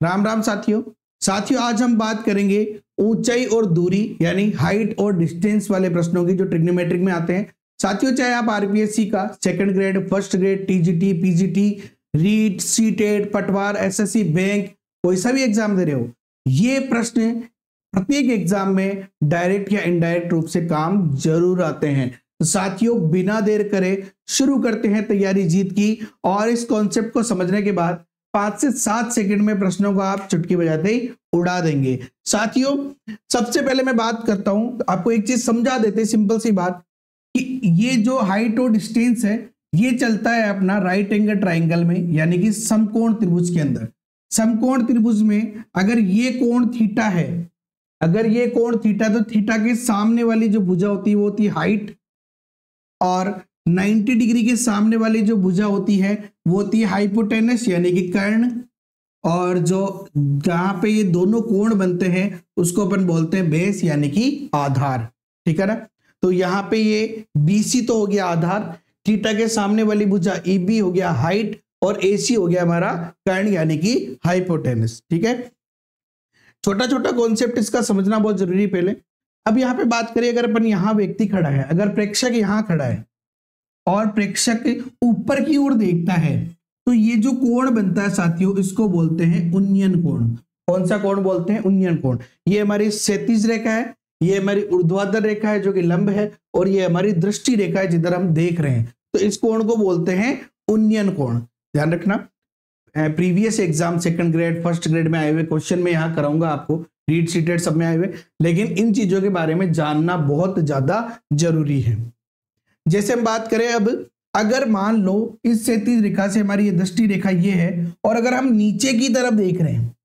राम राम साथियों। साथियों आज हम बात करेंगे ऊंचाई और दूरी यानी हाइट और डिस्टेंस वाले प्रश्नों की जो ट्रिग्नोमेट्रिक में आते हैं। साथियों चाहे आप आरपीएससी का second grade, first grade, TGT, PGT, REET, CTET, Patwar, SSC, bank, कोई सा भी एग्जाम दे रहे हो, ये प्रश्न प्रत्येक एग्जाम में डायरेक्ट या इनडायरेक्ट रूप से काम जरूर आते हैं। तो साथियों बिना देर करे शुरू करते हैं तैयारी जीत की। और इस कॉन्सेप्ट को समझने के बाद 5 से 7 सेकंड में प्रश्नों को आप चुटकी बजाते ही उड़ा देंगे। साथियों सबसे पहले मैं बात करता हूं, आपको एक चीज समझा देते, सिंपल सी बात कि ये जो हाइट और डिस्टेंस है ये चलता है अपना राइट एंगल ट्राइंगल में, यानी कि समकोण त्रिभुज के अंदर। समकोण त्रिभुज में अगर ये कोण थीटा है, अगर ये कोण थीटा, तो थीटा के सामने वाली जो भुजा होती है वो होती है हाइट, और 90 डिग्री के सामने वाली जो भुजा होती है वो होती है हाइपोटेनस यानी कि कर्ण। और जो जहां पे ये दोनों कोण बनते हैं उसको अपन बोलते हैं बेस यानी कि आधार। ठीक है ना। तो यहाँ पे ये BC तो हो गया आधार, थीटा के सामने वाली भुजा EB हो गया हाइट, और AC हो गया हमारा कर्ण यानी कि हाइपोटेनस। ठीक है, छोटा छोटा कॉन्सेप्ट इसका समझना बहुत जरूरी है पहले। अब यहाँ पे बात करें, अगर अपन यहाँ व्यक्ति खड़ा है, अगर प्रेक्षक यहाँ खड़ा है और प्रेक्षक ऊपर की ओर देखता है, तो ये जो कोण बनता है साथियों इसको बोलते हैं उन्नयन कोण। कौन सा कोण बोलते हैं? उन्नयन कोण। ये हमारी क्षैतिज रेखा है, ये हमारी ऊर्ध्वाधर रेखा है जो कि लंब है, और ये हमारी दृष्टि रेखा है जिधर हम देख रहे हैं। तो इस कोण को बोलते हैं उन्नयन कोण। ध्यान रखना, previous exam second grade, first grade में आए हुए क्वेश्चन में यहाँ कराऊंगा आपको, रीड सीटेड सब में आए हुए, लेकिन इन चीजों के बारे में जानना बहुत ज्यादा जरूरी है। जैसे हम बात करें, अब अगर मान लो इस क्षैतिज रेखा से हमारी ये दृष्टि रेखा ये है, और अगर हम नीचे की तरफ देख रहे हैं,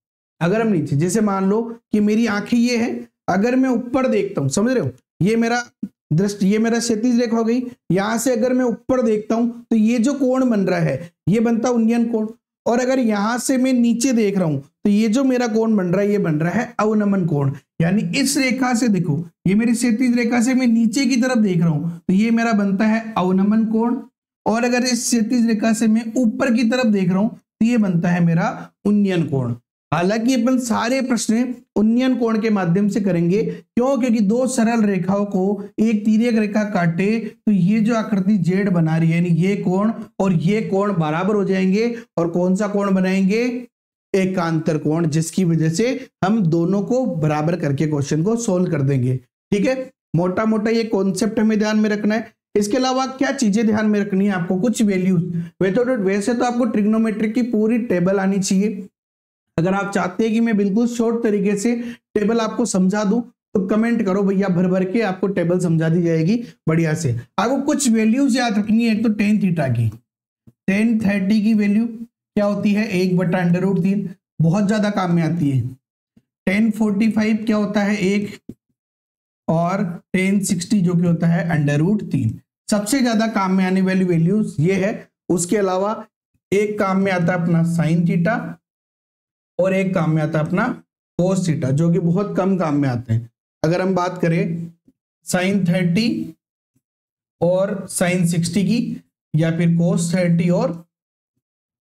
अगर हम नीचे, जैसे मान लो कि मेरी आंखें ये है, अगर मैं ऊपर देखता हूं, समझ रहे हो, ये मेरा दृष्टि, ये मेरा क्षैतिज रेखा हो गई, यहां से अगर मैं ऊपर देखता हूं तो ये जो कोण बन रहा है ये बनता उन्नयन कोण। और अगर यहां से मैं नीचे देख रहा हूं तो ये जो मेरा कोण बन रहा है ये बन रहा है अवनमन कोण। यानी इस रेखा से देखो, ये मेरी क्षैतिज रेखा से मैं नीचे की तरफ देख रहा हूं तो ये मेरा बनता है अवनमन कोण, और अगर इस क्षैतिज रेखा से मैं ऊपर की तरफ देख रहा हूं तो ये बनता है मेरा उन्नयन कोण। हालांकि अपन सारे प्रश्न उन्नयन कोण के माध्यम से करेंगे, क्यों? क्योंकि दो सरल रेखाओं को एक तिर्यक रेखा काटे तो ये जो आकृति जेड बना रही है, यानी ये कोण और ये कोण बराबर हो जाएंगे, और कौन सा कोण बनाएंगे? एकांतर कोण, जिसकी वजह से हम दोनों को बराबर करके क्वेश्चन को सोल्व कर देंगे। ठीक है, मोटा मोटा ये कॉन्सेप्ट हमें ध्यान में रखना है। इसके अलावा क्या चीजें ध्यान में रखनी है आपको? कुछ वैल्यूज। वैसे तो आपको ट्रिग्नोमेट्रिक की पूरी टेबल आनी चाहिए। अगर आप चाहते हैं कि मैं बिल्कुल शॉर्ट तरीके से टेबल आपको समझा दूं तो कमेंट करो भैया, भर भर के आपको टेबल समझा दी जाएगी बढ़िया से। आपको कुछ वैल्यूज याद रखनी है। एक तो टेन थीटा की, टेन 30 की वैल्यू क्या होती है? 1/√3, बहुत ज्यादा काम में आती है। 1045 क्या होता है? 1, और 1060 जो कि होता है √3। सबसे ज्यादा काम में आने वाली वैल्यूज ये है। उसके अलावा एक काम में आता है अपना साइन थीटा, और एक काम में आता है अपना कोस थीटा, जो कि बहुत कम काम में आते हैं। अगर हम बात करें साइन 30 और साइन 60 की, या फिर कोस 30 और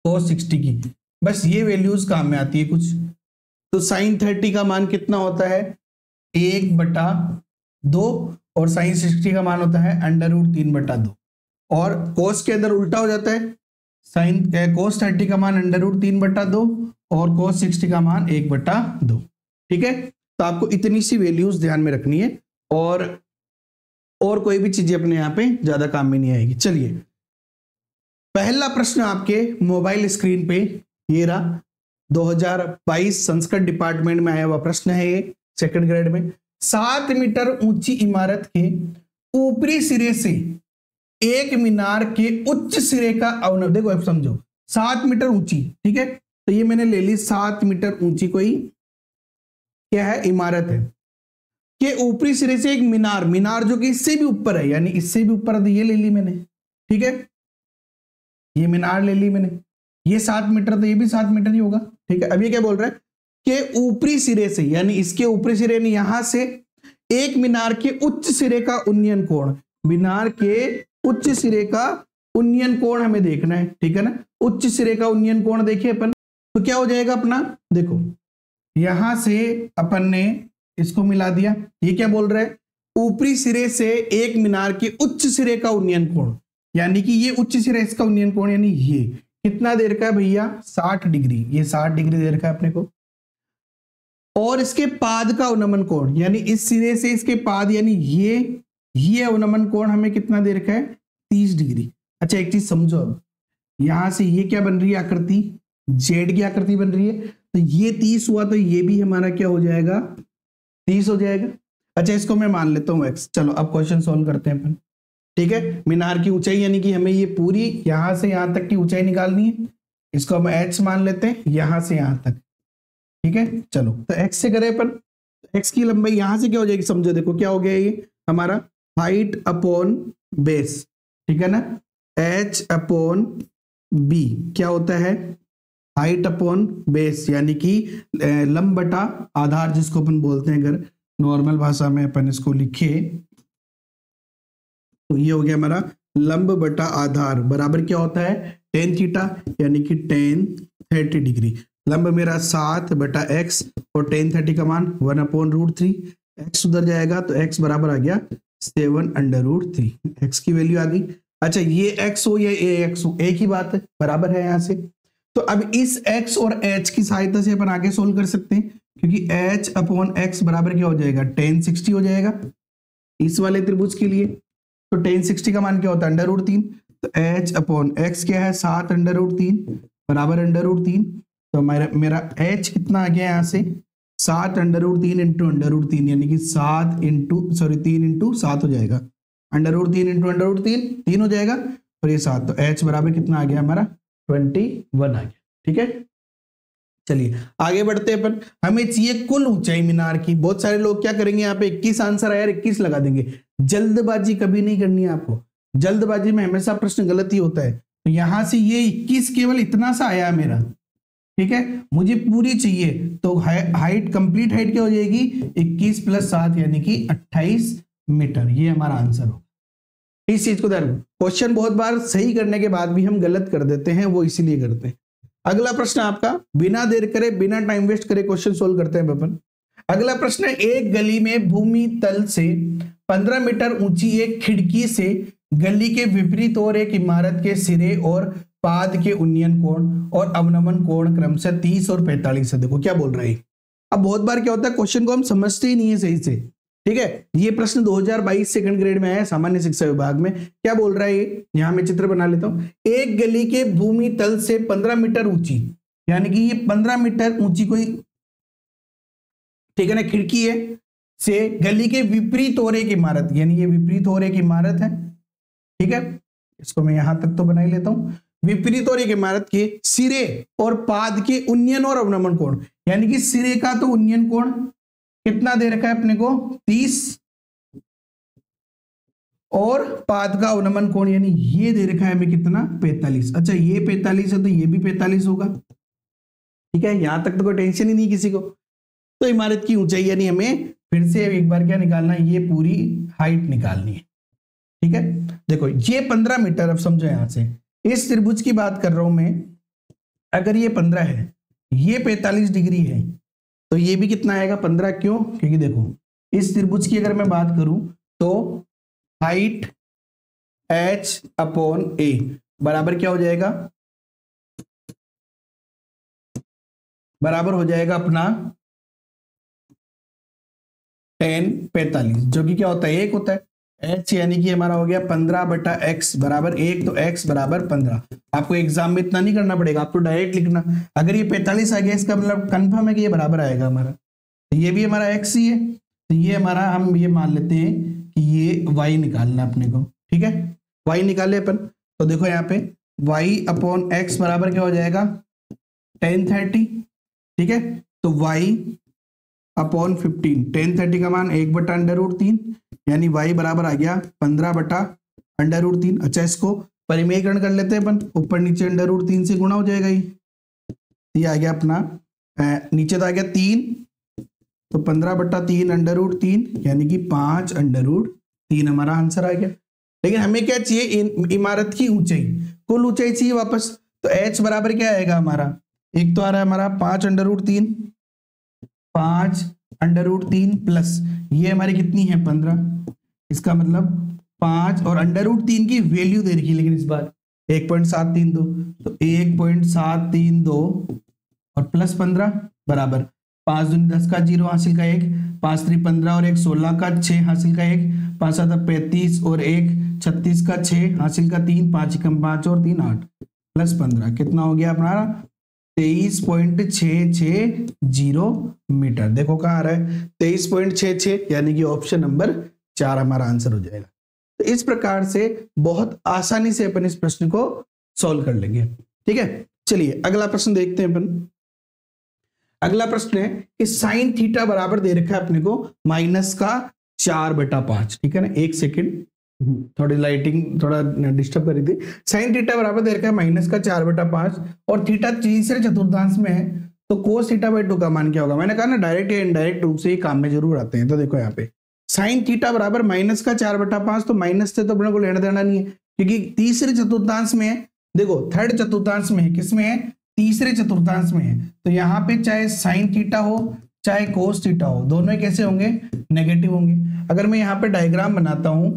कोस 60 की, बस ये वैल्यूज काम में आती है कुछ। तो साइन 30 का मान कितना होता है? 1/2, और साइन 60 का मान होता है √3/2। और कोस के अंदर उल्टा हो जाता है, साइन कोस 30 का मान √3/2 और कोस 60 का मान 1/2। ठीक है, तो आपको इतनी सी वैल्यूज ध्यान में रखनी है, और कोई भी चीजें अपने यहाँ पे ज्यादा काम में नहीं आएगी। चलिए पहला प्रश्न आपके मोबाइल स्क्रीन पे ये रहा, 2022 संस्कृत डिपार्टमेंट में आया हुआ प्रश्न है ये, सेकंड ग्रेड में। 7 मीटर ऊंची इमारत के ऊपरी सिरे से एक मीनार के उच्च सिरे का अवनव, देखो आप समझो 7 मीटर ऊंची, ठीक है, तो ये मैंने ले ली 7 मीटर ऊंची कोई क्या है? इमारत है, के ऊपरी सिरे से एक मीनार, मीनार जो कि इससे भी ऊपर है, यानी इससे भी ऊपर है, तो ये ले ली मैंने। ठीक है, ये मीनार ले ली मैंने, ये 7 मीटर, तो ये भी 7 मीटर ही होगा। ठीक है, अब ये क्या बोल रहा है कि ऊपरी सिरे से, यानी इसके ऊपरी सिरे, यानी यहां से एक मीनार के उच्च सिरे का उन्नयन कोण, मीनार के उच्च सिरे का उन्नयन कोण हमें देखना है। ठीक है ना, उच्च सिरे का उन्नयन कोण देखिए अपन, तो क्या हो जाएगा अपना, देखो यहां से अपन ने इसको मिला दिया, ये क्या बोल रहा है, ऊपरी सिरे से एक मीनार के उच्च सिरे का उन्नयन कोण, यानी कि ये उच्च सिरे इसका उन्नयन कोण, यानी ये कितना देर का है भैया, 60 डिग्री, ये 60 डिग्री देर का है अपने को। और इसके पाद का अवनमन कोण, यानी इस सिरे से इसके पाद, यानी ये अवनमन कोण हमें कितना देर का है, 30 डिग्री। अच्छा एक चीज समझो, अब यहां से ये क्या बन रही है आकृति, जेड की आकृति बन रही है, तो ये 30 हुआ तो ये भी हमारा क्या हो जाएगा, 30 हो जाएगा। अच्छा इसको मैं मान लेता हूँ x। चलो अब क्वेश्चन सॉल्व करते हैं अपन, ठीक है। मीनार की ऊंचाई यानी कि हमें ये पूरी यहां से यहां तक की ऊंचाई निकालनी है, इसको हम h मान लेते हैं, यहां से यहां तक, ठीक है। चलो तो x से करें अपन, x की लंबाई यहां से क्या हो जाएगी, समझो देखो क्या हो गया, ये हमारा हाइट अपॉन बेस, ठीक है ना, h अपॉन b क्या होता है, हाइट अपॉन बेस, यानी कि लंब बटा आधार जिसको अपन बोलते हैं, अगर नॉर्मल भाषा में अपन इसको लिखे तो ये हो गया हमारा लंब बटा आधार, बराबर क्या होता है, टेन थीटा, यानी कि टेन 30 डिग्री। लंब मेरा 7 बटा x और टेन 30 का मान 1/√3, x उधर जाएगा तो x बराबर आ गया 7/√3, x की वैल्यू आ गई। अच्छा ये x हो या ये x हो, एक ही बात है, बराबर है यहाँ से। तो अब इस x और h की सहायता से अपन आगे सोल्व कर सकते हैं, क्योंकि h अपॉन x बराबर क्या हो जाएगा, tan 60 हो जाएगा इस वाले त्रिभुज के लिए। तो tan 60 का मान क्या होता है, √3, तो h अपॉन x क्या है, 7/√3 बराबर √3। तो मेरा h कितना आ गया यहाँ से, 7/√3 इंटू √3, यानी कि 3 इंटू 7 हो जाएगा, √3 इंटू √3 3 हो जाएगा, और ये 7, तो h बराबर कितना आ गया हमारा 21 आ गया, ठीक है। चलिए आगे बढ़ते हैं अपन, हमें चाहिए कुल ऊंचाई मीनार की। बहुत सारे लोग क्या करेंगे, यहाँ पे 21 आंसर आया, 21 लगा देंगे। जल्दबाजी कभी नहीं करनी है आपको, जल्दबाजी में हमेशा प्रश्न गलत ही होता है। तो यहां से ये 21 केवल इतना सा आया मेरा, ठीक है, मुझे पूरी चाहिए, तो हाइट कंप्लीट हाइट क्या हो जाएगी, 21 + 7 यानी कि 28 मीटर, ये हमारा आंसर होगा। इस चीज को ध्यान, क्वेश्चन बहुत बार सही करने के बाद भी हम गलत कर देते हैं, वो इसीलिए करते हैं। अगला प्रश्न आपका, बिना देर करे बिना टाइम वेस्ट करे क्वेश्चन सोल्व करते हैं अपन। अगला प्रश्न है, एक गली में भूमि तल से 15 मीटर ऊंची एक खिड़की से गली के विपरीत और एक इमारत के सिरे और पाद के उन्नयन कोण और अवनमन कोण क्रमशः 30 और 45 है। देखो क्या बोल रहा है। अब बहुत बार क्या होता है, क्वेश्चन को हम समझते ही नहीं है सही से, ठीक है। ये प्रश्न 2022 सेकंड ग्रेड में आया सामान्य शिक्षा विभाग में। क्या बोल रहा है, यहां मैं चित्र बना लेता हूं। एक गली के भूमि तल से 15 मीटर ऊंची, यानी कि ये 15 मीटर ऊंची कोई, ठीक है ना, खिड़की है, से गली के विपरीत और एक इमारत, यानी ये विपरीत और एक इमारत है, ठीक है। इसको मैं यहां तक तो बना ही लेता हूं। विपरीत और एक इमारत के सिरे और पाद के उन्नयन और अवनमन कोण, यानी कि सिरे का तो उन्नयन कोण कितना दे रखा है अपने को, 30, और पाद का अवनमन कोण यानी ये दे रखा है हमें कितना, 45। अच्छा ये 45 है तो ये भी 45 होगा, ठीक है। यहां तक तो कोई टेंशन ही नहीं किसी को। तो इमारत की ऊंचाई यानी हमें फिर से एक बार क्या निकालना है, ये पूरी हाइट निकालनी है, ठीक है। देखो ये 15 मीटर, अब समझो यहां से इस त्रिभुज की बात कर रहा हूं मैं, अगर ये 15 है, ये 45 डिग्री है, तो ये भी कितना आएगा 15, क्यों, क्योंकि देखो इस त्रिभुज की अगर मैं बात करूं तो हाइट h अपॉन a बराबर क्या हो जाएगा, बराबर हो जाएगा अपना tan 45, जो कि क्या होता है, 1 होता है। h यानी कि हमारा हो गया 15/x बराबर 1, तो x बराबर 15। आपको एग्जाम में इतना नहीं करना पड़ेगा, आपको डायरेक्ट लिखना। अगर ये 45 आ गया, इसका मतलब कंफर्म है कि ये बराबर आएगा हमारा, तो ये भी हमारा x ही है, तो ये हमारा, हम ये मान लेते हैं कि ये y निकालना अपने को, ठीक है। y निकाले अपन, तो देखो यहाँ पे y अपॉन x बराबर क्या हो जाएगा, tan 30, ठीक है। तो y अपॉन 15, tan 30 का मान 1/√3, यानी y बराबर आ गया 15/√3। अच्छा इसको परिमेयकरण कर लेते हैं अपन, ऊपर नीचे √3 से गुणा हो जाएगा, ये आ गया अपना, नीचे तो आ गया 3, तो 15/3 यानी कि 5/3 हमारा आंसर आ गया। लेकिन हमें क्या चाहिए, इमारत की ऊंचाई, कुल ऊंचाई चाहिए वापस, तो h बराबर क्या आएगा हमारा, एक तो आ रहा है हमारा 5√3, 5√3 प्लस ये हमारी कितनी है 15, इसका मतलब 5 और √3 की वैल्यू दे रखी है, लेकिन इस बार 1.732, तो 1.732 और प्लस 15 बराबर 5 दूनी 10 का 0 हासिल का 1, 5 3 15 और 1 16 का 6 हासिल का 1, 5 7 35 और 1 36 का 6 हासिल का 3, 5 1 5 और 3 8 प्लस 15 कितना हो गया अपना 23.660 मीटर। देखो कहाँ आ रहा है 23.66, यानी कि ऑप्शन नंबर 4 हमारा आंसर हो जाएगा। तो इस प्रकार से बहुत आसानी से अपन इस प्रश्न को सॉल्व कर लेंगे। ठीक है, चलिए अगला प्रश्न देखते हैं अपन। अगला प्रश्न है कि साइन थीटा बराबर दे रखा है अपने को -4/5। ठीक है ना, एक सेकेंड, थोड़ी लाइटिंग थोड़ा डिस्टर्ब कर रही थी। साइन थीटा बराबर दे रखा है -4/5 और थीटा तीसरे चतुर्थांश में है, तो कोस थीटा/2 का मान क्या होगा। मैंने कहा ना डायरेक्ट या इनडायरेक्ट रूप से ये काम में जरूर आते हैं। तो देखो यहाँ पे साइन थीटा बराबर -4/5, तो माइनस से तो अपने को लेना देना नहीं है क्योंकि तीसरे चतुर्थांश में है। देखो थर्ड चतुर्थांश में है, किसमें है, तीसरे चतुर्थांश में है, तो यहाँ पे चाहे साइन थीटा हो चाहे कोस थीटा हो, दोनों ही कैसे होंगे, नेगेटिव होंगे। अगर मैं यहाँ पे डायग्राम बनाता हूं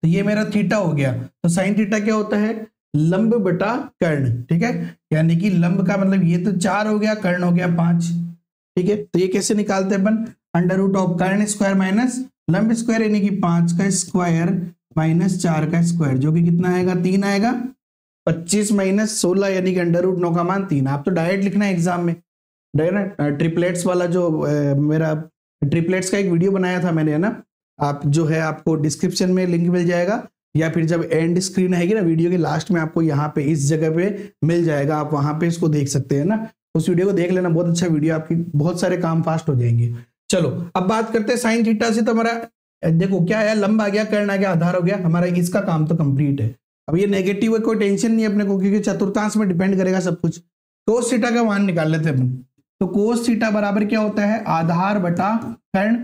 तो ये मेरा थीटा हो गया, तो साइन थीटा क्या होता है, लंब बटा कर्ण। ठीक है, यानी कि लंब का मतलब ये तो 4 हो गया, कर्ण हो गया 5। ठीक है, तो ये कैसे निकालते हैं अपन, √ कर्ण स्क्वायर माइनस लंब स्क्वायर, यानी कि 5 का स्क्वायर माइनस 4 का स्क्वायर, जो कि कितना आएगा, 3 आएगा। 25 - 16 यानी कि √9 का मान 3। आप तो डायरेक्ट लिखना है एग्जाम में, ट्रिपलेट्स वाला जो मेरा ट्रिपलेट्स का एक वीडियो बनाया था मैंने, है ना, आप जो है आपको डिस्क्रिप्शन में लिंक मिल जाएगा, या फिर जब एंड स्क्रीन आएगी ना वीडियो के लास्ट में, आपको यहाँ पे इस जगह पे मिल जाएगा, आप वहां पे इसको देख सकते हैं ना। उस वीडियो को देख लेना, बहुत अच्छा वीडियो, आपकी बहुत सारे काम फास्ट हो जाएंगे। चलो अब बात करते हैं साइन थीटा से। तो हमारा देखो क्या है, लंब आ गया, कर्ण आ गया, आधार हो गया, हमारा इसका काम तो कंप्लीट है। अब ये नेगेटिव है, कोई टेंशन नहीं है अपने को, क्योंकि चतुर्थांश में डिपेंड करेगा सब कुछ। कोस थीटा का मान निकाल लेते हैं अपन। तो कोस थीटा बराबर क्या होता है, आधार बटा कर्ण,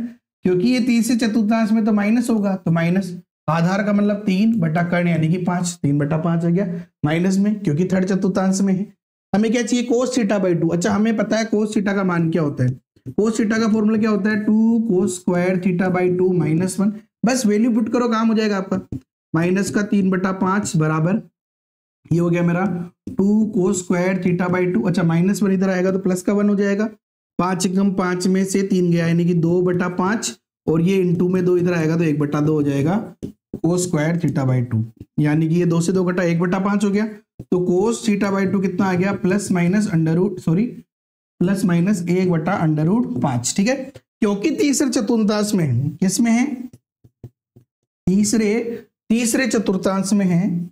क्योंकि ये तीसरे चतुर्थांश में तो माइनस होगा, तो माइनस आधार का मतलब 3 बटा कर्ण यानी कि 5, 3/5 आ गया माइनस में, क्योंकि थर्ड चतुर्थांश में है। हमें क्या चाहिए, कोस थीटा/2। अच्छा हमें पता है कोस थीटा का मान क्या होता है, कोस थीटा का फॉर्मूला क्या होता है, 2 cos स्क्वायर थीटा/2 -1। बस वैल्यू पुट करो, काम हो जाएगा आपका। माइनस का 3/5 बराबर ये हो गया मेरा 2 cos स्क्वायर थीटा/2। अच्छा -1 इधर आएगा तो प्लस का 1 हो जाएगा। 5 एकम 5 में से 3 गया, यानी कि 2/5, और ये इंटू में 2 इधर आएगा तो 1/2 हो जाएगा cos स्क्वायर थीटा/2, यानी कि ये 2 से 2 घटा 1/5 हो गया। तो cos थीटा/2 कितना आ गया, +-1/5। ठीक है, क्योंकि तीसरे चतुर्थांश में है, किसमें है, तीसरे चतुर्थांश में है,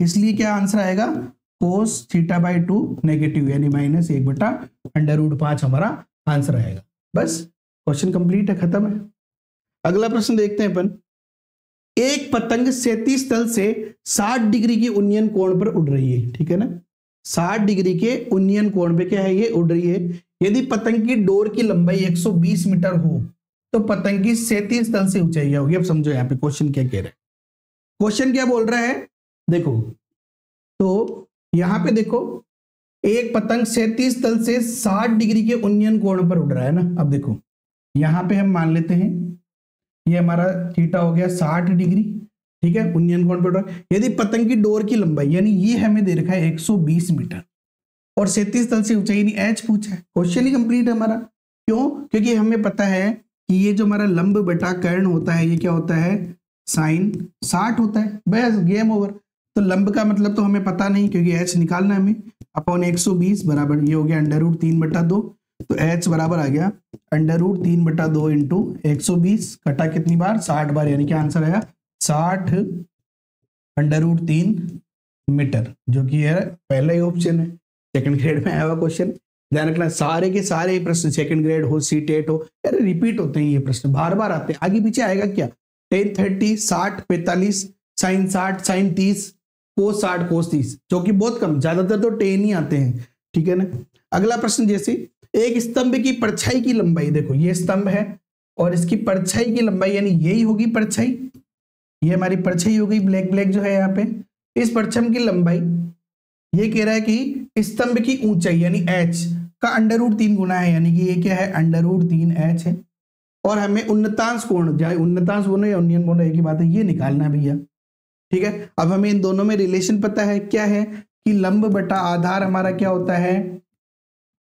इसलिए क्या आंसर आएगा, cos थीटा/2 नेगेटिव, यानी -1/√5 हमारा आंसर आएगा। बस क्वेश्चन कंप्लीट है, खत्म है। अगला प्रश्न देखते हैं अपन। एक पतंग 37 तल से 60 डिग्री के उन्नयन कोण पर उड़ रही है। ठीक है ना, 60 डिग्री के उन्नयन कोण पे क्या है, ये उड़ रही है। यदि पतंग की डोर की लंबाई 120 मीटर हो तो पतंग की 37 तल से ऊंचाई क्या होगी। अब समझो यहाँ पे क्वेश्चन क्या कह रहा है, क्वेश्चन क्या बोल रहा है, देखो तो यहां पे देखो एक पतंग 37 तल से 60 डिग्री के उन्नयन कोण पर उड़ रहा है ना। अब देखो यहां पे हम मान लेते हैं ये हमारा थीटा हो गया 60 डिग्री। ठीक है, उन्नयन कोण पर उड़ रहा है। यदि पतंग की डोर की लंबाई, यानी ये हमें दे रखा है 120 मीटर और 37 तल से ऊंचाई यानी एच पूछा है, क्वेश्चन ही कंप्लीट है हमारा। क्यों, क्योंकि हमें पता है कि ये जो हमारा लंब बटा कर्ण होता है, ये क्या होता है, साइन 60 होता है। बस गेम ओवर। तो लंब का मतलब तो हमें पता नहीं, क्योंकि एच निकालना है हमें, अपॉन 120 बराबर ये हो गया √3/2। तो एच बराबर आ गया √3/2 इंटू 120 कटा कितनी बार, 60 बार, यानी कि आंसर आया 60 √3 मीटर, जो कि है पहला ही ऑप्शन है, सेकंड ग्रेड में आया हुआ क्वेश्चन। ध्यान रखना, सारे के सारे प्रश्न सेकंड ग्रेड हो, सीटेट हो, अरे रिपीट होते हैं ये प्रश्न, बार बार आते हैं। आगे पीछे आएगा क्या, tan 30 60 45 sin 60 sin 30 cos 60 cos 30, जो कि बहुत कम, ज्यादातर तो tan ही आते हैं। ठीक है ना। अगला प्रश्न, जैसे एक स्तंभ की परछाई की लंबाई, देखो ये स्तंभ है और इसकी परछाई की लंबाई, यानी यही होगी परछाई, ये हमारी परछाई हो गई, ब्लैक ब्लैक जो है यहाँ पे, इस परछम की लंबाई ये कह रहा है कि स्तंभ की ऊंचाई यानी h का √3 गुना है, यानी कि ये क्या है √3h है। और हमें उन्नतांश कोण, चाहे उन्नतांश बोलो या उन्नयन बोलो एक ही बात है, ये निकालना है भैया। ठीक है, अब हमें इन दोनों में रिलेशन पता है, क्या है कि लंब बटा आधार हमारा क्या होता है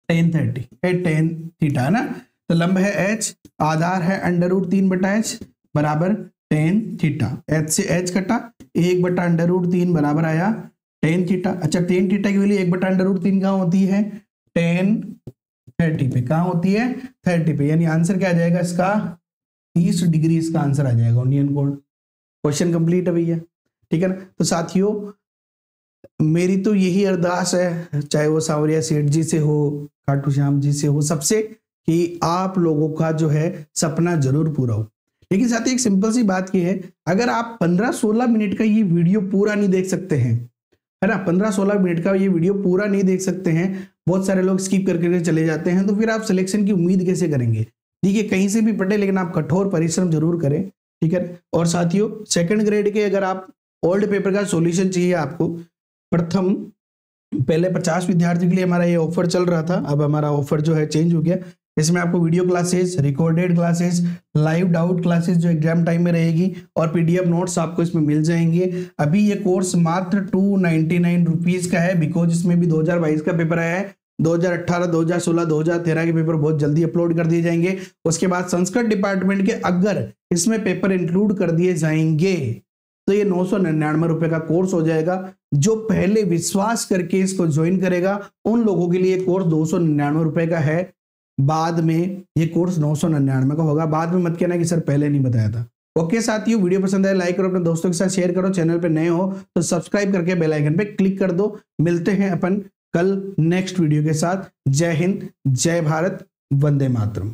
tan 30 है, tan थीटा है ना। तो लंब है h, आधार है √3 बटा h बराबर tan थीटा। h से h कटा, 1 बटा √3 बराबर आया tan थीटा। अच्छा, tan थीटा की वैल्यू 1 बटा √3 कहाँ होती है tan 30 पे, कहाँ होती है 30 पे, यानी आंसर क्या आ जाएगा इसका 30 डिग्री इसका आंसर आ जाएगा उन्नयन कोण। क्वेश्चन कंप्लीट है भैया। ठीक है ना। तो साथियों मेरी तो यही अरदास है, चाहे वो सांवरिया सेठ जी से हो, खाटू श्याम जी से हो, सबसे, कि आप लोगों का जो है सपना जरूर पूरा हो। लेकिन साथ ही एक सिंपल सी बात की है, अगर आप 15-16 मिनट का ये वीडियो पूरा नहीं देख सकते हैं, है ना, 15-16 मिनट का ये वीडियो पूरा नहीं देख सकते हैं, बहुत सारे लोग स्किप करके चले जाते हैं, तो फिर आप सिलेक्शन की उम्मीद कैसे करेंगे। ठीक है, कहीं से भी पढ़े लेकिन आप कठोर परिश्रम जरूर करें। ठीक है। और साथियों सेकंड ग्रेड के अगर आप ओल्ड पेपर का सॉल्यूशन चाहिए आपको, प्रथम पहले 50 विद्यार्थियों के लिए हमारा ये ऑफर चल रहा था, अब हमारा ऑफर जो है चेंज हो गया। इसमें आपको video classes, recorded classes, live doubt classes जो एग्जाम टाइम में रहेगी, और पीडीएफ नोट्स आपको इसमें मिल जाएंगे। अभी ये कोर्स मात्र 299 रुपीज का है, बिकॉज इसमें भी 2022 का पेपर आया है, 2018, 2016, 2013 के पेपर बहुत जल्दी अपलोड कर दिए जाएंगे। उसके बाद संस्कृत डिपार्टमेंट के अगर इसमें पेपर इंक्लूड कर दिए जाएंगे तो ये 999 रुपए का कोर्स हो जाएगा। जो पहले विश्वास करके इसको ज्वाइन करेगा उन लोगों के लिए कोर्स 299 रुपए का है, बाद में ये कोर्स 999 का होगा। बाद में मत कहना कि सर पहले नहीं बताया था। ओके साथियों, वीडियो पसंद आए लाइक करो, अपने दोस्तों के साथ शेयर करो, चैनल पे नए हो तो सब्सक्राइब करके बेल आइकन पे क्लिक कर दो। मिलते हैं अपन कल नेक्स्ट वीडियो के साथ। जय हिंद, जय भारत, वंदे मातरम।